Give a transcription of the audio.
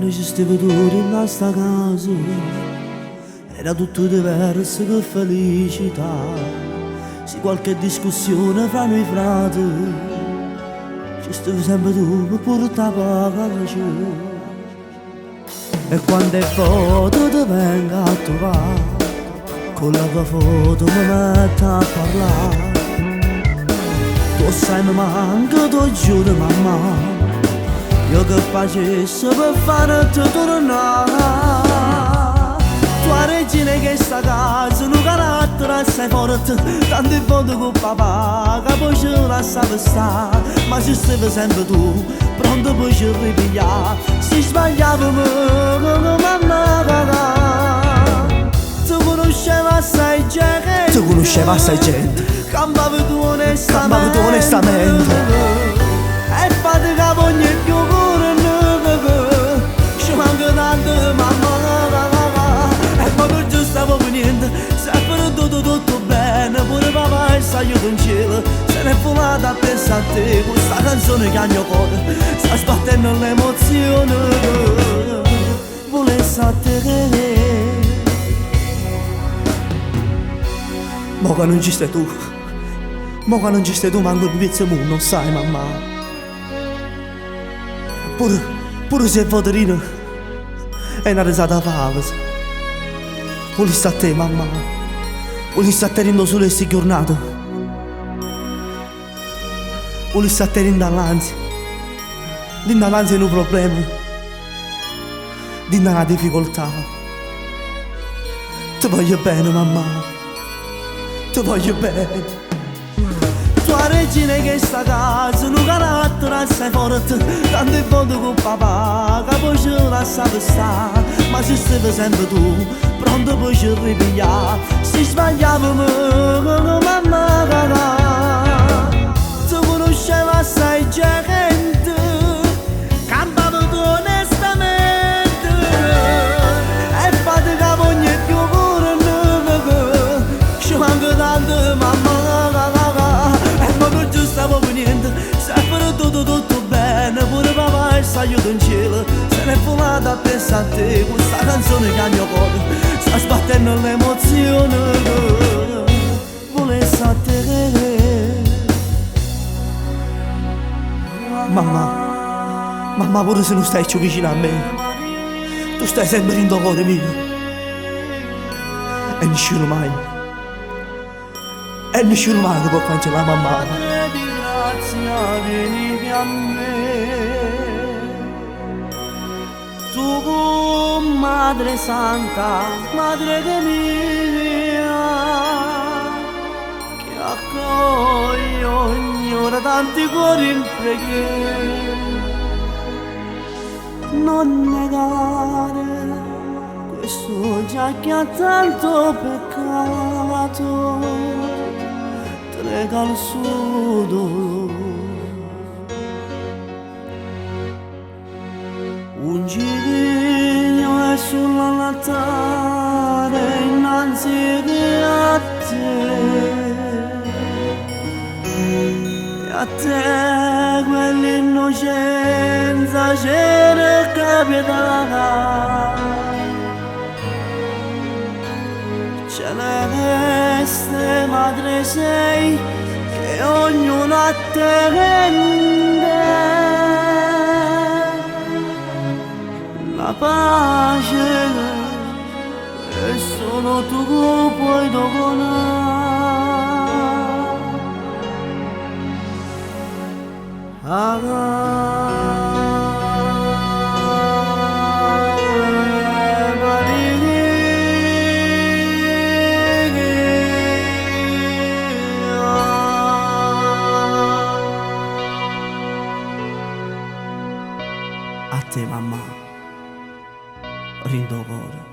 Quando esistevi tu in sta casa era tutto diverso che felicità. Se qualche discussione fra noi frati ci stavi sempre tu per portare pace. E quando è foto ti venga a trovare, con la tua foto mi metto a parlare. Tu sai mi manca, tu giuro mamma, io che facessi per farti tornare. Tua regina che sta casa, un carattere assai forte, tanti volte con papà, che poi ci lasciava stare. Ma ci stavi sempre tu, pronto poi ci ripigliare. Si sbagliava mamma cagà. Ti conosceva assai gente, ti conosceva assai gente, cambiavi tu onestamente, cambiavi tu onestamente. E fatica ogni più cuore, ci manca tanto mamma. E quando giù stavo per niente, sempre tutto bene, pure papà e sta io in cielo. Se n'è fumata a pensare a te, questa canzone che ha il mio cuore sta sbattendo l'emozione. Volessi a te. Mo che non ci stai tu, mo che non ci stai tu, manco il pizzo mu, non sai mamma. Pure se è voterino è una risata favosa. Volessi a te mamma, volessi a te rindo solo queste giornate, volessi a te rindall'ansia è un problema, dinda una difficoltà. Ti voglio bene mamma, ti voglio bene. Tua regina che sta casa, un carattere assai forte, tante volte con papà, che poi ci lasciava stare. Ma ci stavi sempre tu, pronto poi ci ripigliare. Si sbagliava mamma cagà. Ti conosceva assai gente, cambiava tu onestamente. E fatica ogni più cuore, ci manca tanto mamma. Sempre tutto bene, pure papà e sta io in cielo. Se n'è fumata a pensare a te, questa canzone che ha il mio cuore sta sbattendo l'emozione. Volessi a te mamma pure se non stai più vicino a me, tu stai sempre in tuo cuore mio. E nessuno mai ti può cancellare mamma. Vieni a me, tu madre santa, madre mia, che accoglie ogni ora tanti cuori in preghiera. Non negare questo già che ha tanto peccato, ti regalo il suo dolore. Un giglio è sull'altare innanzi a te, e a te quell'innocenza c'era capitata. Celeste madre sei, che ognuno a te rende la pace che solo tu puoi donare. A te mamma, rindo cuore.